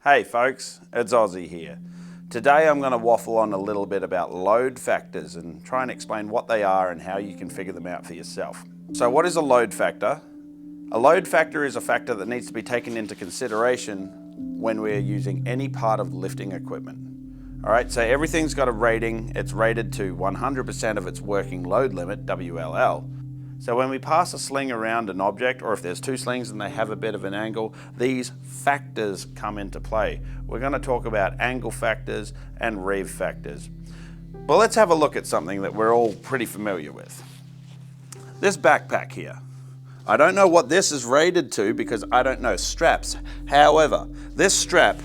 Hey folks, it's Aussie here. Today I'm going to waffle on a little bit about load factors and try and explain what they are and how you can figure them out for yourself. So what is a load factor? A load factor is a factor that needs to be taken into consideration when we're using any part of lifting equipment. Alright, so everything's got a rating. It's rated to 100% of its working load limit, WLL. So when we pass a sling around an object, or if there's two slings and they have a bit of an angle, these factors come into play. We're going to talk about angle factors and reeve factors. But let's have a look at something that we're all pretty familiar with. This backpack here. I don't know what this is rated to because I don't know straps. However, this strap,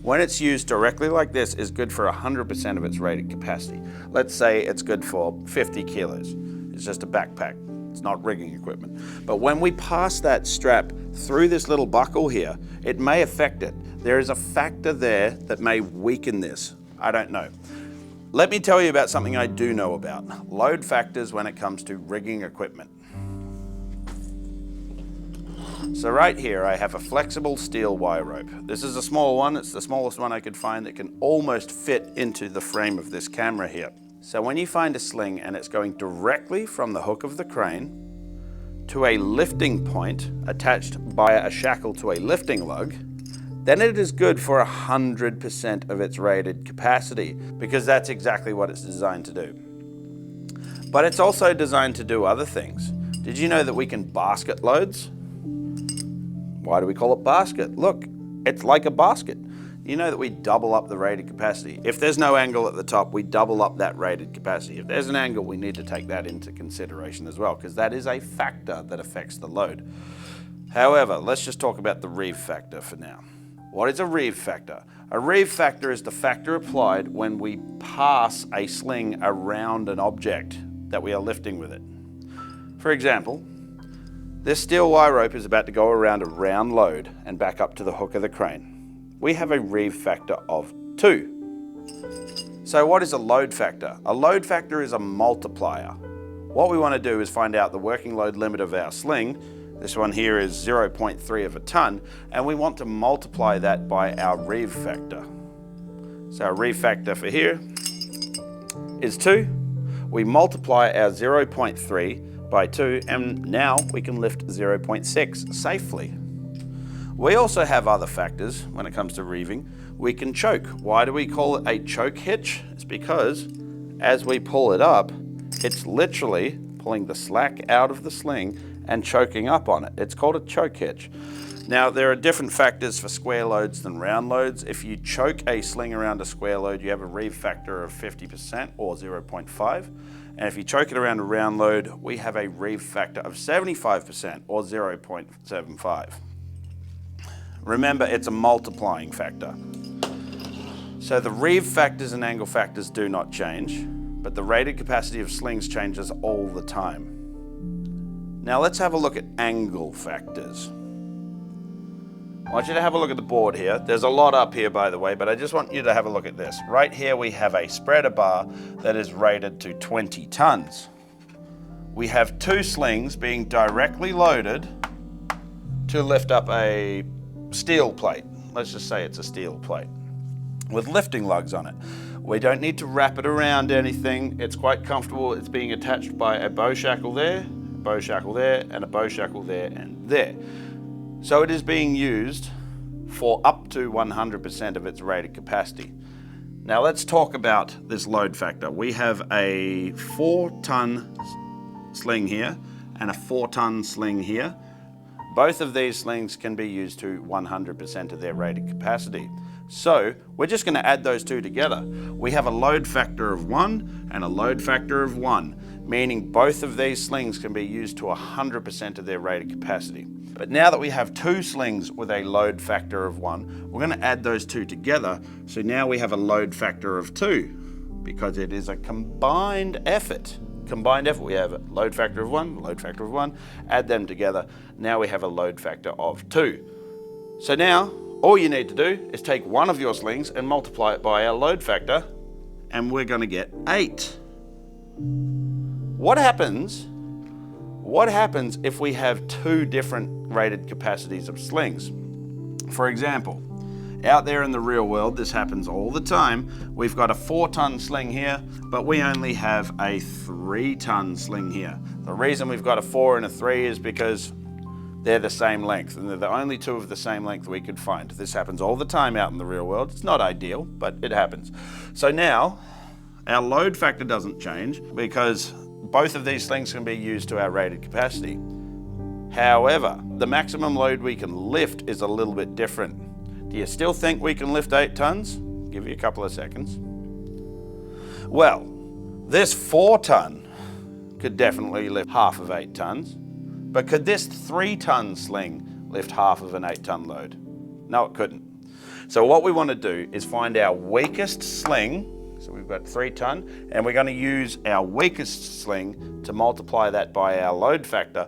when it's used directly like this, is good for 100% of its rated capacity. Let's say it's good for 50 kilos. It's just a backpack. It's not rigging equipment. But when we pass that strap through this little buckle here, it may affect it. There is a factor there that may weaken this. I don't know. Let me tell you about something I do know about. Load factors when it comes to rigging equipment. So right here I have a flexible steel wire rope. This is a small one. It's the smallest one I could find that can almost fit into the frame of this camera here. So when you find a sling and it's going directly from the hook of the crane to a lifting point attached by a shackle to a lifting lug, then it is good for 100% of its rated capacity because that's exactly what it's designed to do. But it's also designed to do other things. Did you know that we can basket loads? Why do we call it basket? Look, it's like a basket. You know that we double up the rated capacity. If there's no angle at the top, we double up that rated capacity. If there's an angle, we need to take that into consideration as well, because that is a factor that affects the load. However, let's just talk about the reeve factor for now. What is a reeve factor? A reeve factor is the factor applied when we pass a sling around an object that we are lifting with it. For example, this steel wire rope is about to go around a round load and back up to the hook of the crane. We have a reeve factor of 2. So what is a load factor? A load factor is a multiplier. What we want to do is find out the working load limit of our sling. This one here is 0.3 of a ton, and we want to multiply that by our reeve factor. So our reeve factor for here is 2. We multiply our 0.3 by 2, and now we can lift 0.6 safely. We also have other factors when it comes to reeving. We can choke. Why do we call it a choke hitch? It's because as we pull it up, it's literally pulling the slack out of the sling and choking up on it. It's called a choke hitch. Now, there are different factors for square loads than round loads. If you choke a sling around a square load, you have a reeve factor of 50% or 0.5. And if you choke it around a round load, we have a reeve factor of 75% or 0.75. Remember, it's a multiplying factor. So the reeve factors and angle factors do not change, but the rated capacity of slings changes all the time. Now let's have a look at angle factors. I want you to have a look at the board here. There's a lot up here, by the way, but I just want you to have a look at this. Right here we have a spreader bar that is rated to 20 tons. We have 2 slings being directly loaded to lift up a steel plate. Let's just say it's a steel plate with lifting lugs on it. We don't need to wrap it around anything. It's quite comfortable. It's being attached by a bow shackle there, a bow shackle there, and a bow shackle there and there. So it is being used for up to 100% of its rated capacity. Now let's talk about this load factor. We have a 4-ton sling here and a 4-ton sling here. Both of these slings can be used to 100% of their rated capacity. So we're just going to add those two together. We have a load factor of 1 and a load factor of 1, meaning both of these slings can be used to 100% of their rated capacity. But now that we have 2 slings with a load factor of 1, we're going to add those two together. So now we have a load factor of 2 because it is a combined effort. We have a load factor of 1, load factor of 1, add them together. Now we have a load factor of 2. So now all you need to do is take one of your slings and multiply it by our load factor, and we're going to get 8. What happens if we have 2 different rated capacities of slings? For example, Out there in the real world, this happens all the time. We've got a 4-ton sling here, but we only have a 3-ton sling here. The reason we've got a 4 and a 3 is because they're the same length, and they're the only two of the same length we could find. This happens all the time out in the real world. It's not ideal, but it happens. So now, our load factor doesn't change because both of these slings can be used to our rated capacity. However, the maximum load we can lift is a little bit different. Do you still think we can lift 8 tons? Give you a couple of seconds. Well, this 4-ton could definitely lift half of 8 tons. But could this 3-ton sling lift half of an 8-ton load? No, it couldn't. So what we want to do is find our weakest sling. So we've got 3-ton, and we're going to use our weakest sling to multiply that by our load factor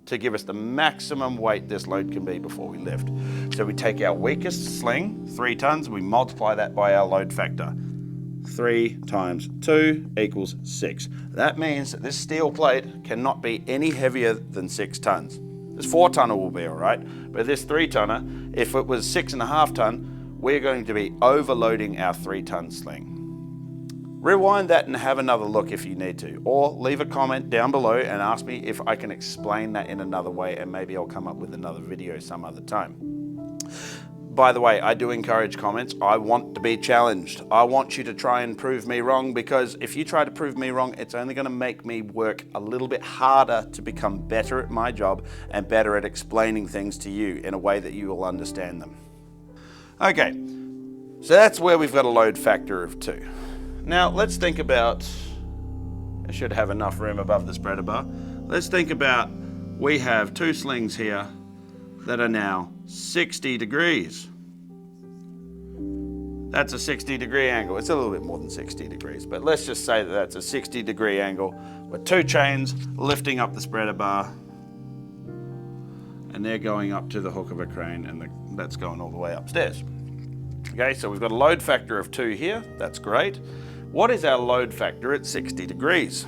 to give us the maximum weight this load can be before we lift. So we take our weakest sling, 3 tons, we multiply that by our load factor. 3 times 2 equals 6. That means that this steel plate cannot be any heavier than 6 tons. This 4-tonner will be all right, but this 3-tonner, if it was 6.5 ton, we're going to be overloading our 3-ton sling. Rewind that and have another look if you need to, or leave a comment down below and ask me if I can explain that in another way, and maybe I'll come up with another video some other time. By the way, I do encourage comments. I want to be challenged. I want you to try and prove me wrong, because if you try to prove me wrong, it's only going to make me work a little bit harder to become better at my job and better at explaining things to you in a way that you will understand them. Okay, so that's where we've got a load factor of 2. Now let's think about, I should have enough room above the spreader bar. Let's think about, we have 2 slings here that are now 60 degrees. That's a 60-degree angle. It's a little bit more than 60 degrees, but let's just say that that's a 60-degree angle with 2 chains lifting up the spreader bar, and they're going up to the hook of a crane, and that's going all the way upstairs. Okay, so we've got a load factor of 2 here. That's great. What is our load factor at 60 degrees?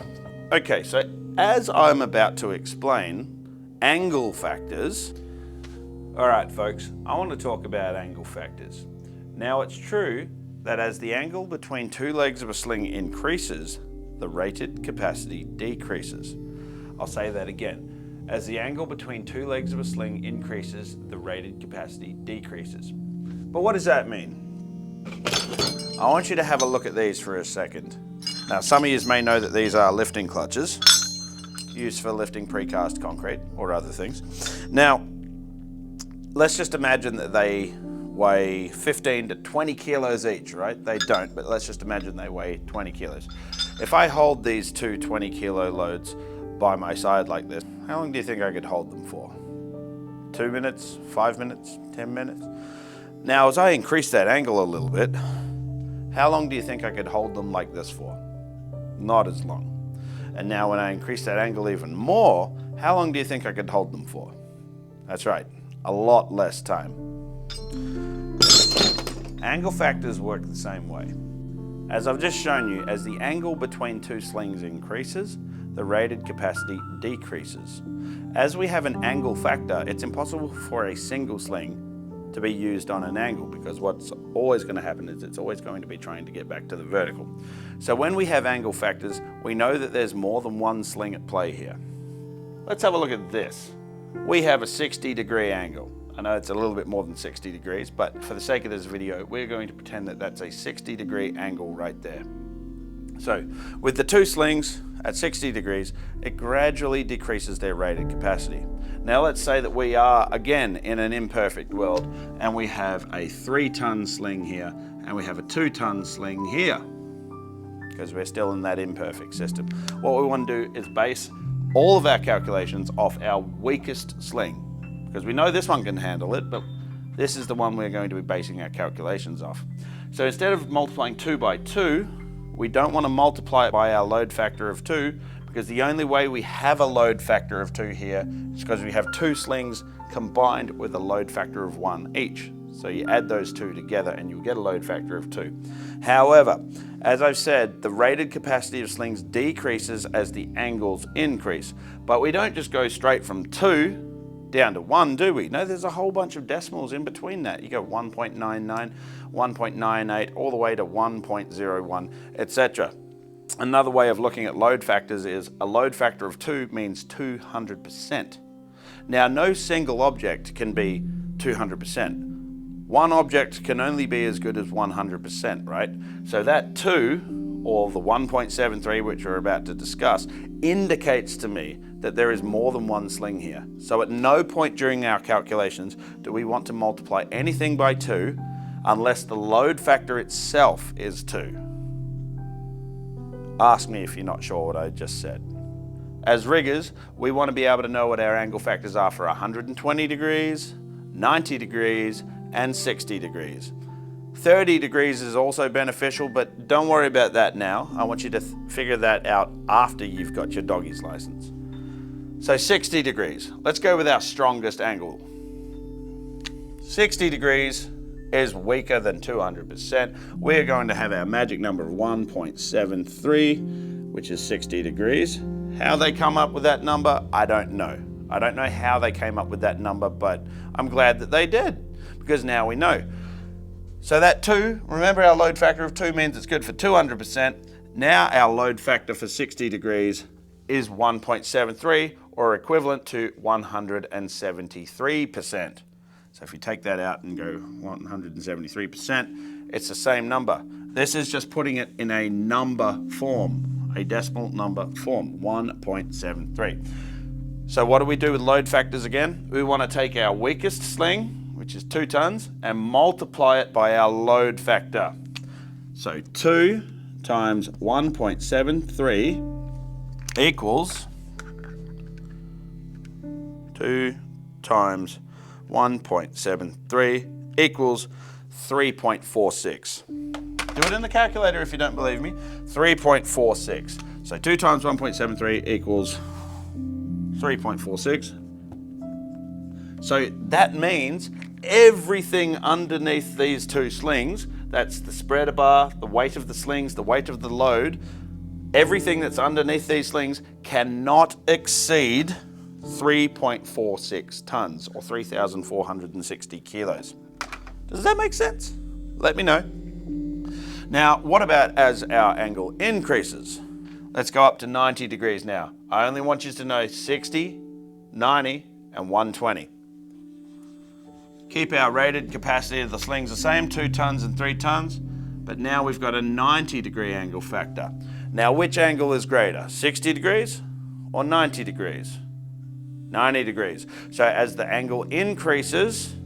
Okay, so as I'm about to explain, angle factors. All right, folks, I want to talk about angle factors. Now, it's true that as the angle between 2 legs of a sling increases, the rated capacity decreases. I'll say that again. As the angle between 2 legs of a sling increases, the rated capacity decreases. But what does that mean? I want you to have a look at these for a second. Now, some of you may know that these are lifting clutches, used for lifting precast concrete or other things. Now, let's just imagine that they weigh 15 to 20 kilos each, right? They don't, but let's just imagine they weigh 20 kilos. If I hold these 2 20-kilo loads by my side like this, how long do you think I could hold them for? 2 minutes, 5 minutes, 10 minutes? Now, as I increase that angle a little bit, how long do you think I could hold them like this for? Not as long. And now when I increase that angle even more, how long do you think I could hold them for? That's right, a lot less time. Angle factors work the same way. As I've just shown you, as the angle between 2 slings increases, the rated capacity decreases. As we have an angle factor, it's impossible for a single sling to be used on an angle, because what's always going to happen is it's always going to be trying to get back to the vertical. So when we have angle factors, we know that there's more than one sling at play here. Let's have a look at this. We have a 60-degree angle. I know it's a little bit more than 60 degrees, but for the sake of this video, we're going to pretend that that's a 60-degree angle right there. So with the 2 slings at 60 degrees, it gradually decreases their rated capacity. Now let's say that we are, again, in an imperfect world, and we have a 3-ton sling here, and we have a 2-ton sling here, because we're still in that imperfect system. What we want to do is base all of our calculations off our weakest sling, because we know this one can handle it, but this is the one we're going to be basing our calculations off. So instead of multiplying 2 by 2, we don't want to multiply it by our load factor of 2, because the only way we have a load factor of 2 here is because we have 2 slings combined with a load factor of 1 each. So you add those 2 together and you'll get a load factor of 2. However, as I've said, the rated capacity of slings decreases as the angles increase. But we don't just go straight from 2 down to 1, do we? No, there's a whole bunch of decimals in between that. You go 1.99, 1.98, all the way to 1.01, etc. Another way of looking at load factors is a load factor of 2 means 200%. Now, no single object can be 200%. One object can only be as good as 100%, right? So that 2, or the 1.73, which we're about to discuss, indicates to me that there is more than one sling here. So at no point during our calculations do we want to multiply anything by 2 unless the load factor itself is 2. Ask me if you're not sure what I just said. As riggers, we want to be able to know what our angle factors are for 120 degrees, 90 degrees, and 60 degrees. 30 degrees is also beneficial, but don't worry about that now. I want you to figure that out after you've got your doggy's license. So 60 degrees. Let's go with our strongest angle. 60 degrees is weaker than 200%. We're going to have our magic number of 1.73, which is 60 degrees. How they come up with that number, I don't know. I don't know how they came up with that number, but I'm glad that they did, because now we know. So that 2, remember our load factor of 2 means it's good for 200%. Now our load factor for 60 degrees is 1.73, or equivalent to 173%. So if you take that out and go 173%, it's the same number. This is just putting it in a number form, a decimal number form, 1.73. So what do we do with load factors again? We want to take our weakest sling, which is 2 tons, and multiply it by our load factor. So 2 times 1.73 equals 2 times 1.73 equals 3.46. Do it in the calculator if you don't believe me. 3.46. So 2 times 1.73 equals 3.46. So that means everything underneath these 2 slings, that's the spreader bar, the weight of the slings, the weight of the load, everything that's underneath these slings cannot exceed 3.46 tons, or 3,460 kilos. Does that make sense? Let me know. Now, what about as our angle increases? Let's go up to 90 degrees now. I only want you to know 60, 90, and 120. Keep our rated capacity of the slings the same, 2 tons and 3 tons, but now we've got a 90 degree angle factor. Now, which angle is greater, 60 degrees or 90 degrees? 90 degrees. So as the angle increases,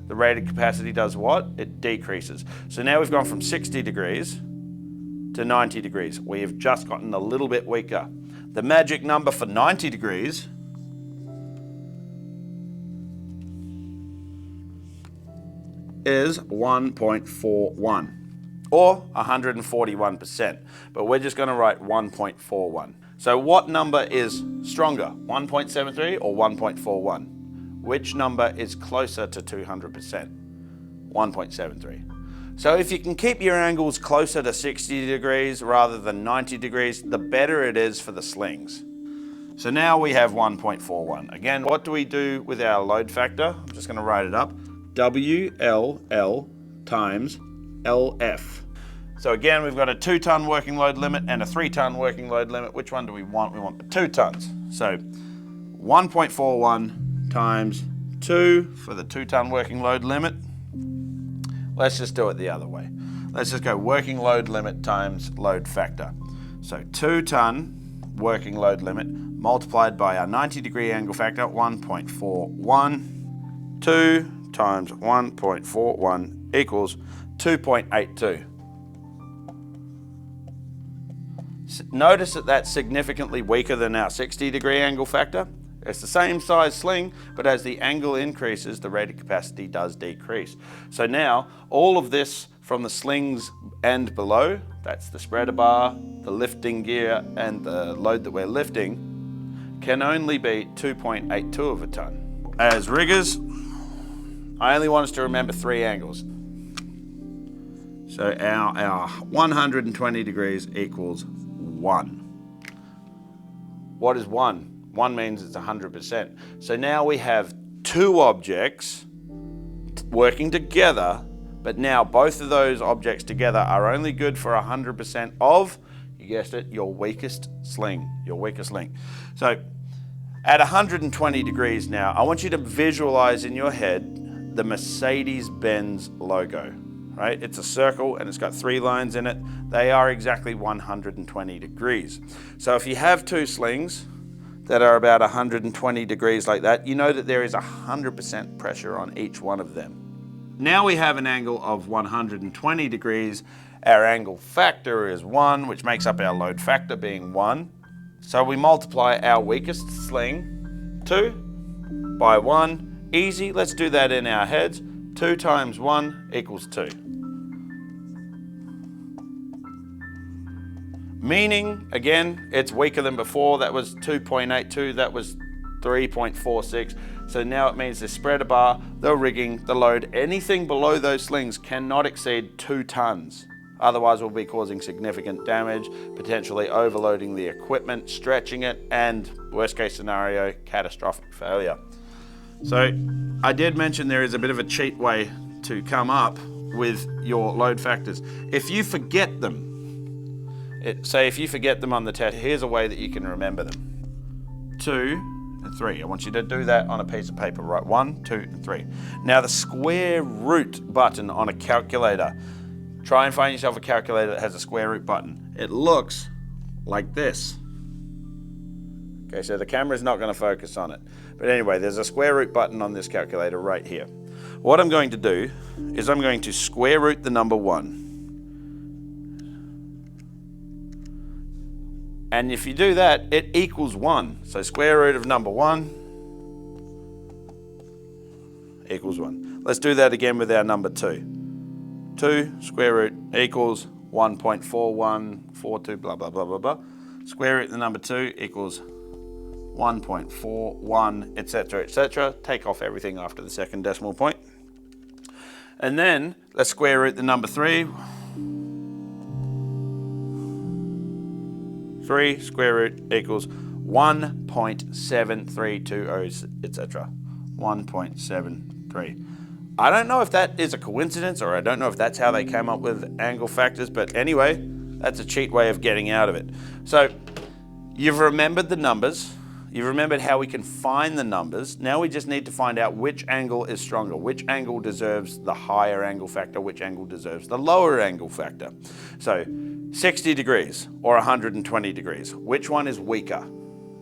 the rated capacity does what? It decreases. So now we've gone from 60 degrees to 90 degrees. We have just gotten a little bit weaker. The magic number for 90 degrees is 1.41, or 141%, but we're just going to write 1.41. So what number is stronger, 1.73 or 1.41? Which number is closer to 200%? 1.73. So if you can keep your angles closer to 60 degrees rather than 90 degrees, the better it is for the slings. So now we have 1.41. Again, what do we do with our load factor? I'm just going to write it up. WLL times LF. So again, we've got a 2 ton working load limit and a 3 ton working load limit. Which one do we want? We want the 2 tons. So 1.41 times 2 for the 2 ton working load limit. Let's just do it the other way. Let's just go working load limit times load factor. So 2 ton working load limit multiplied by our 90 degree angle factor, 1.41. 2 times 1.41 equals 2.82. Notice that that's significantly weaker than our 60 degree angle factor. It's the same size sling, but as the angle increases, the rated capacity does decrease. So now, all of this from the slings and below, that's the spreader bar, the lifting gear, and the load that we're lifting, can only be 2.82 of a ton. As riggers, I only want us to remember 3 angles. So our 120 degrees equals 1. What is 1? 1 means it's 100%. So now we have two objects working together, but now both of those objects together are only good for 100% of, you guessed it, your weakest sling, your weakest link. So at 120 degrees now, I want you to visualize in your head the Mercedes-Benz logo, right? It's a circle and it's got 3 lines in it. They are exactly 120 degrees. So if you have 2 slings that are about 120 degrees like that, you know that there is 100% pressure on each one of them. Now we have an angle of 120 degrees. Our angle factor is 1, which makes up our load factor being 1. So we multiply our weakest sling, 2, by 1. Easy, let's do that in our heads. 2 times 1 equals 2. Meaning, again, it's weaker than before. That was 2.82, that was 3.46. So now it means the spreader bar, the rigging, the load, anything below those slings cannot exceed 2 tons. Otherwise we'll be causing significant damage, potentially overloading the equipment, stretching it, and worst case scenario, catastrophic failure. So I did mention there is a bit of a cheat way to come up with your load factors. If you forget them, if you forget them on the test, here's a way that you can remember them. 2 and 3. I want you to do that on a piece of paper. Write 1, 2, and 3. Now the square root button on a calculator. Try and find yourself a calculator that has a square root button. It looks like this. Okay, so the camera's not going to focus on it. But anyway, there's a square root button on this calculator right here. What I'm going to do is I'm going to square root the number 1. And if you do that, it equals 1. So square root of number 1 equals 1. Let's do that again with our number 2. 2 square root equals 1.4142, blah, blah, blah, blah, blah. Square root the number 2 equals 1.41, etc., etc. Take off everything after the second decimal point. And then let's square root the number 3. 3 square root equals 1.7320, etc. 1.73. I don't know if that is a coincidence, or I don't know if that's how they came up with angle factors, but anyway, that's a cheat way of getting out of it. So you've remembered the numbers. You've remembered how we can find the numbers. Now we just need to find out which angle is stronger, which angle deserves the higher angle factor, which angle deserves the lower angle factor. So 60 degrees or 120 degrees, which one is weaker?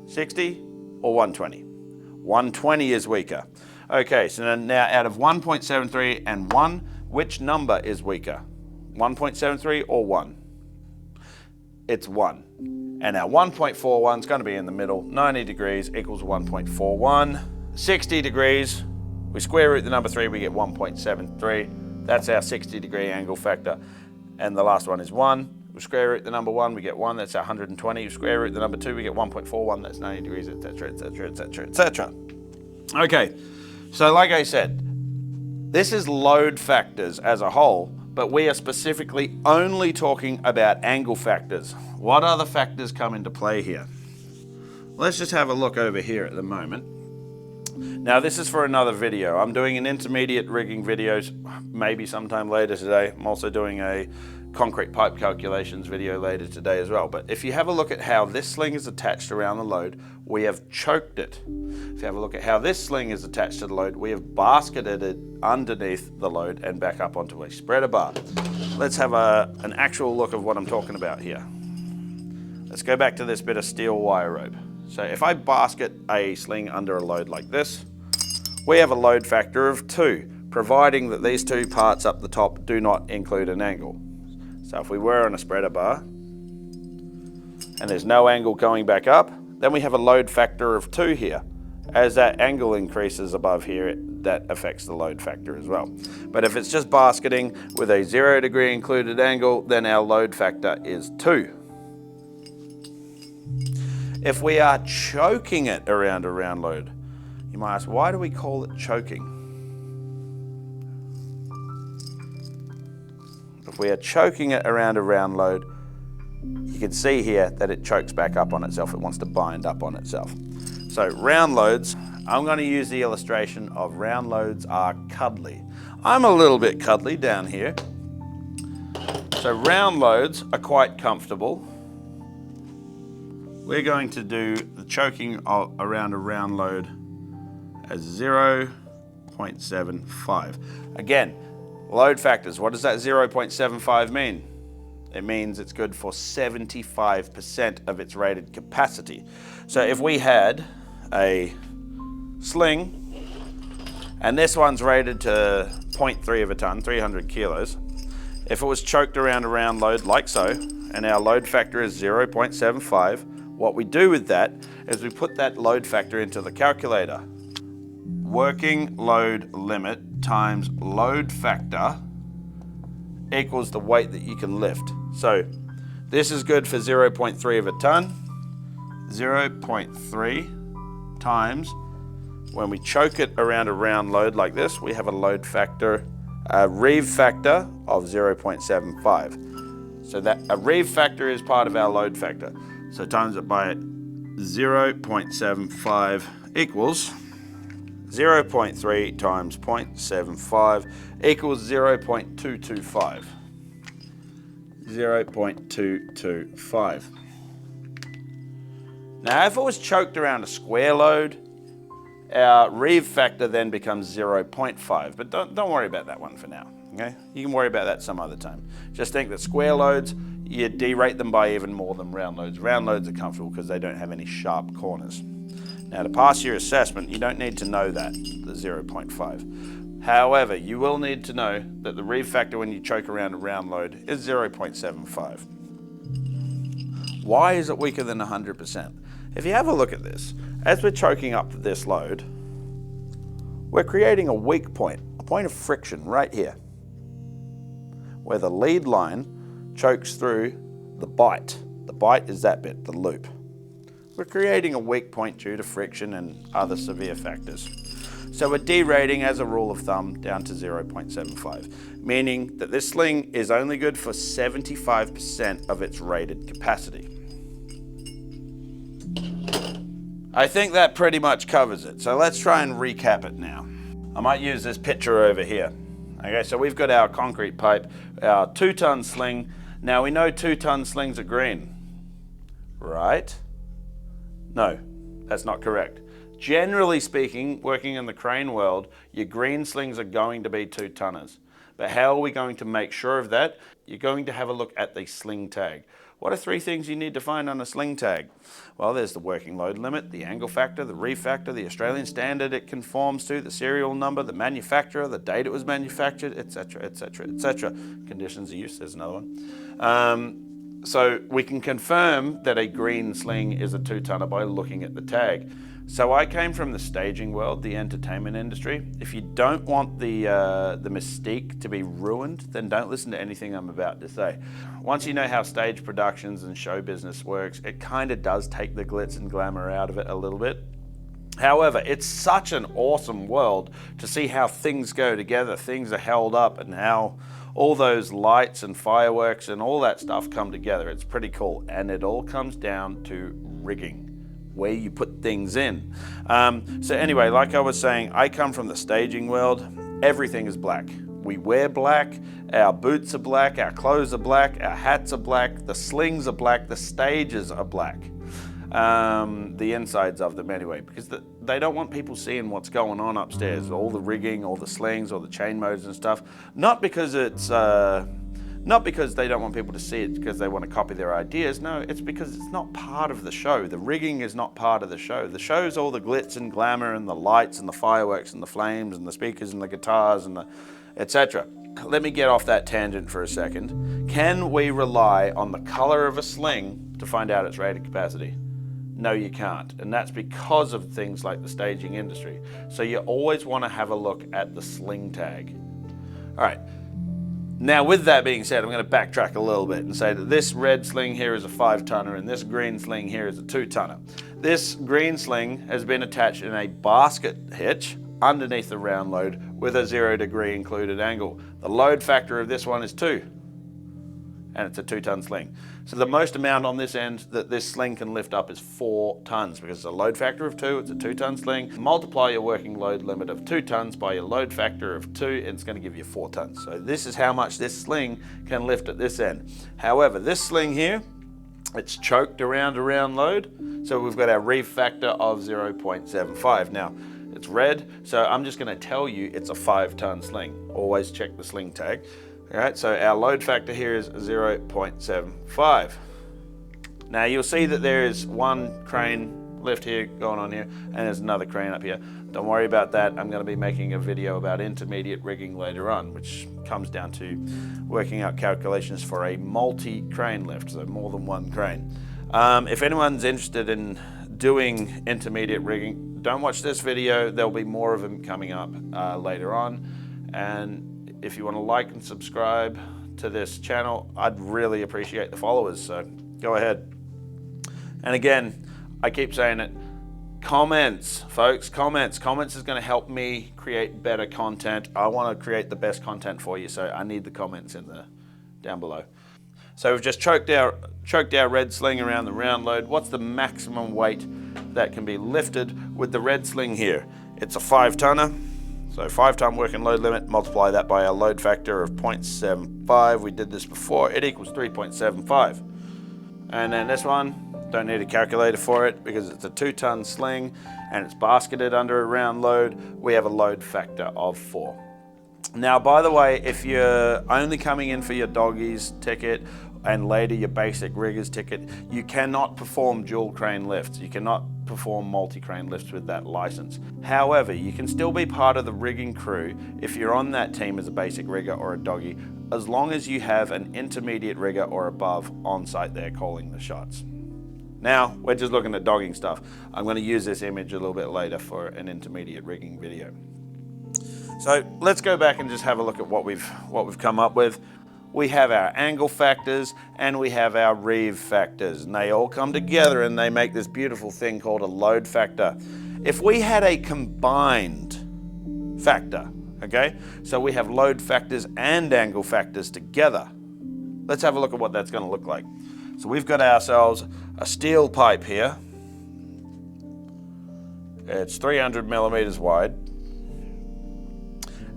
60 or 120? 120 is weaker. Okay, so now out of 1.73 and 1, which number is weaker? 1.73 or 1? It's 1. And our 1.41 is going to be in the middle. 90 degrees equals 1.41. 60 degrees, we square root the number 3, we get 1.73. That's our 60 degree angle factor. And the last one is 1. We square root the number 1, we get 1, that's our 120. We square root the number 2, we get 1.41, that's 90 degrees, etc., etc., etc., etc. Okay, so like I said, this is load factors as a whole, but we are specifically only talking about angle factors. What other factors come into play here? Let's just have a look over here at the moment. Now this is for another video. I'm doing an intermediate rigging video, maybe sometime later today. I'm also doing a concrete pipe calculations video later today as well. But if you have a look at how this sling is attached around the load, we have choked it. If you have a look at how this sling is attached to the load, we have basketed it underneath the load and back up onto a spreader bar. Let's have an actual look of what I'm talking about here. Let's go back to this bit of steel wire rope. So if I basket a sling under a load like this, we have a load factor of 2, providing that these 2 parts up the top do not include an angle. So if we were on a spreader bar and there's no angle going back up, then we have a load factor of 2 here. As that angle increases above here, that affects the load factor as well. But if it's just basketing with a 0 degree included angle, then our load factor is 2. If we are choking it around a round load, you might ask, why do we call it choking? If we are choking it around a round load, you can see here that it chokes back up on itself. It wants to bind up on itself. So round loads I'm going to use the illustration of round loads are cuddly. I'm a little bit cuddly down here. So round loads are quite comfortable. We're going to do the choking around a round load as 0.75. Again, load factors, what does that 0.75 mean? It means it's good for 75% of its rated capacity. So if we had a sling, and this one's rated to 0.3 of a ton, 300 kilos, if it was choked around a round load like so, and our load factor is 0.75, what we do with that is we put that load factor into the calculator. Working load limit times load factor equals the weight that you can lift. So this is good for 0.3 of a ton. 0.3 times, when we choke it around a round load like this, we have a load factor, a reeve factor of 0.75. So that a reeve factor is part of our load factor. So times it by 0.75 equals 0.3 times 0.75 equals 0.225. 0.225. Now if it was choked around a square load, our reeve factor then becomes 0.5, but don't worry about that one for now, okay? You can worry about that some other time. Just think that square loads, you derate them by even more than round loads. Round loads are comfortable because they don't have any sharp corners. Now to pass your assessment, you don't need to know that, the 0.5. However, you will need to know that the reeve factor when you choke around a round load is 0.75. Why is it weaker than 100%? If you have a look at this, as we're choking up this load, we're creating a weak point, a point of friction right here, where the lead line chokes through the bite. The bite is that bit, the loop. We're creating a weak point due to friction and other severe factors. So we're derating, as a rule of thumb, down to 0.75, meaning that this sling is only good for 75% of its rated capacity. I think that pretty much covers it. So let's try and recap it now. I might use this picture over here. Okay, so we've got our concrete pipe, our 2-ton sling. Now we know 2-ton slings are green, right? No, that's not correct. Generally speaking, working in the crane world, your green slings are going to be 2-tonners. But how are we going to make sure of that? You're going to have a look at the sling tag. What are 3 things you need to find on a sling tag? Well, there's the working load limit, the angle factor, the reeve factor, the Australian standard it conforms to, the serial number, the manufacturer, the date it was manufactured, etc., etc., etc. Conditions of use, there's another one. So we can confirm that a green sling is a 2-tonner by looking at the tag. So I came from the staging world, the entertainment industry. If you don't want the mystique to be ruined, then don't listen to anything I'm about to say. Once you know how stage productions and show business works, it kind of does take the glitz and glamour out of it a little bit. However, it's such an awesome world to see how things go together, things are held up, and how all those lights and fireworks and all that stuff come together. It's pretty cool, and it all comes down to rigging, where you put things in. So anyway, like I was saying, I come from the staging world. Everything is black. We wear black, our boots are black, our clothes are black, our hats are black, the slings are black, the stages are black. The insides of them anyway, because they don't want people seeing what's going on upstairs, all the rigging, all the slings, all the chain motors and stuff. Not because they don't want people to see it because they want to copy their ideas. No, it's because it's not part of the show. The rigging is not part of the show. The show's all the glitz and glamour and the lights and the fireworks and the flames and the speakers and the guitars and the etc. Let me get off that tangent for a second. Can we rely on the color of a sling to find out its rated capacity? No, you can't. And that's because of things like the staging industry. So you always want to have a look at the sling tag. All right. Now, with that being said, I'm going to backtrack a little bit and say that this red sling here is a 5-tonner and this green sling here is a 2-tonner. This green sling has been attached in a basket hitch underneath the round load with a 0 degree included angle. The load factor of this one is 2. and it's a 2-ton sling. So the most amount on this end that this sling can lift up is 4 tons, because it's a load factor of 2, it's a 2-ton sling. Multiply your working load limit of 2 tons by your load factor of 2, and it's going to give you 4 tons. So this is how much this sling can lift at this end. However, this sling here, it's choked around a round load, so we've got our reeve factor of 0.75. Now, it's red, so I'm just going to tell you it's a 5-ton sling. Always check the sling tag. All right, so our load factor here is 0.75. Now you'll see that there is one crane lift here going on here, and there's another crane up here. Don't worry about that. I'm going to be making a video about intermediate rigging later on, which comes down to working out calculations for a multi-crane lift, so more than one crane. If anyone's interested in doing intermediate rigging, don't watch this video. There'll be more of them coming up later on. And if you want to like and subscribe to this channel, I'd really appreciate the followers, so go ahead. And again, I keep saying it, comments, folks, comments. Comments is going to help me create better content. I want to create the best content for you, so I need the comments down below. So we've just choked our red sling around the round load. What's the maximum weight that can be lifted with the red sling here? It's a 5-tonner. So 5-ton working load limit, multiply that by our load factor of 0.75. We did this before, it equals 3.75. And then this one, don't need a calculator for it because it's a 2-ton sling and it's basketed under a round load. We have a load factor of 4. Now, by the way, if you're only coming in for your doggies ticket and later your basic riggers ticket, you cannot perform dual crane lifts. You cannot perform multi-crane lifts with that license. However, you can still be part of the rigging crew if you're on that team as a basic rigger or a doggy, as long as you have an intermediate rigger or above on site there calling the shots. Now, we're just looking at dogging stuff. I'm going to use this image a little bit later for an intermediate rigging video. So let's go back and just have a look at what we've come up with. We have our angle factors and we have our reeve factors, and they all come together and they make this beautiful thing called a load factor. If we had a combined factor, okay, so we have load factors and angle factors together, let's have a look at what that's going to look like. So we've got ourselves a steel pipe here. It's 300 millimeters wide.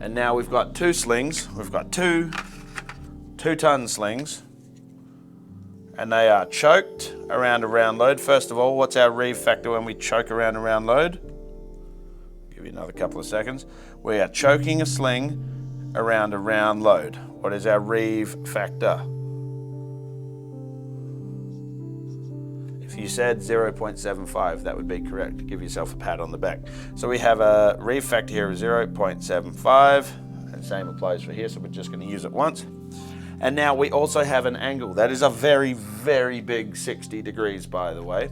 And now we've got 2 slings. We've got two 2-ton slings, and they are choked around a round load. First of all, what's our reeve factor when we choke around a round load? Give you another couple of seconds. We are choking a sling around a round load. What is our reeve factor? If you said 0.75, that would be correct. Give yourself a pat on the back. So we have a reeve factor here of 0.75, and same applies for here, so we're just going to use it once. And now we also have an angle. That is a very, very big 60 degrees, by the way.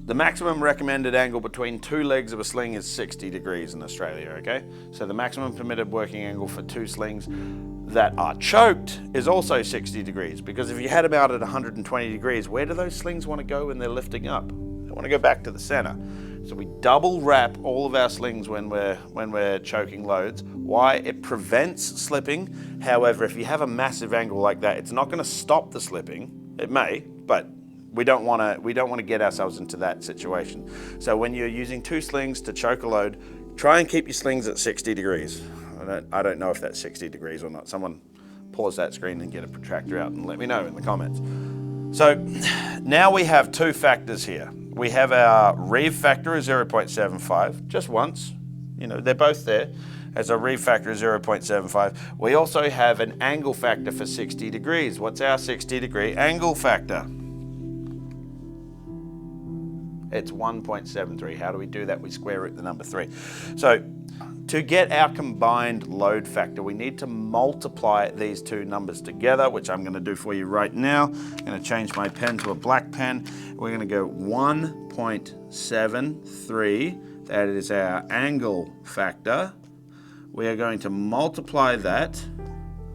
The maximum recommended angle between 2 legs of a sling is 60 degrees in Australia, okay? So the maximum permitted working angle for 2 slings that are choked is also 60 degrees, because if you had them out at 120 degrees, where do those slings want to go when they're lifting up? They want to go back to the center. So we double wrap all of our slings when we're choking loads. Why? It prevents slipping. However, if you have a massive angle like that, it's not going to stop the slipping. It may, but we don't want to get ourselves into that situation. So when you're using 2 slings to choke a load, try and keep your slings at 60 degrees. I don't know if that's 60 degrees or not. Someone pause that screen and get a protractor out and let me know in the comments. So now we have 2 factors here. We have our reeve factor of 0.75, just once. You know, they're both there. As a reeve factor of 0.75. We also have an angle factor for 60 degrees. What's our 60 degree angle factor? It's 1.73. How do we do that? We square root the number 3. So to get our combined load factor, we need to multiply these 2 numbers together, which I'm going to do for you right now. I'm going to change my pen to a black pen. We're going to go 1.73. That is our angle factor. We are going to multiply that.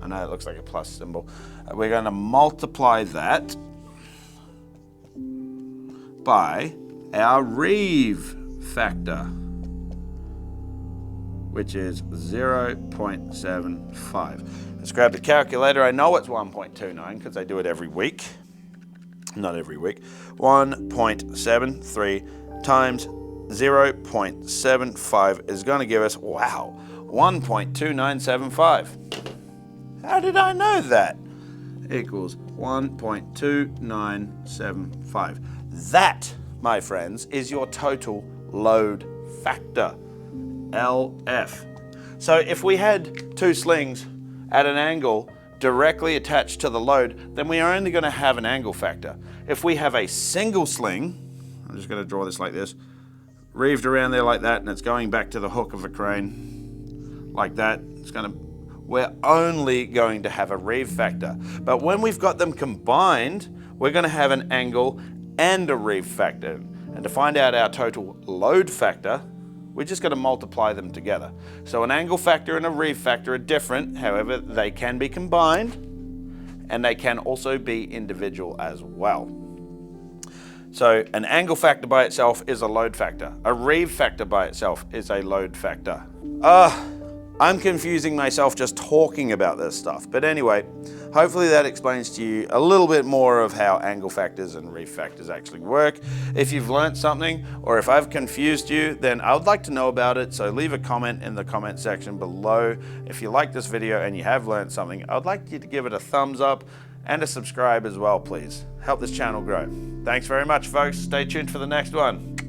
I know it looks like a plus symbol. We're going to multiply that by our reeve factor. which is 0.75. Let's grab the calculator. I know it's 1.29 because I do it every week. Not every week. 1.73 times 0.75 is going to give us, wow, 1.2975. How did I know that? Equals 1.2975. That, my friends, is your total load factor, LF. So if we had two slings at an angle directly attached to the load, then we are only going to have an angle factor. If we have a single sling, I'm just going to draw this like this, reeved around there like that, and it's going back to the hook of a crane like that, we're only going to have a reeve factor. But when we've got them combined, we're going to have an angle and a reeve factor. And to find out our total load factor, we're just going to multiply them together. So an angle factor and a reeve factor are different. However, they can be combined and they can also be individual as well. So an angle factor by itself is a load factor. A reeve factor by itself is a load factor. I'm confusing myself just talking about this stuff. But anyway, hopefully that explains to you a little bit more of how angle factors and reeve factors actually work. If you've learned something or if I've confused you, then I would like to know about it. So leave a comment in the comment section below. If you like this video and you have learned something, I would like you to give it a thumbs up and a subscribe as well, please. Help this channel grow. Thanks very much, folks. Stay tuned for the next one.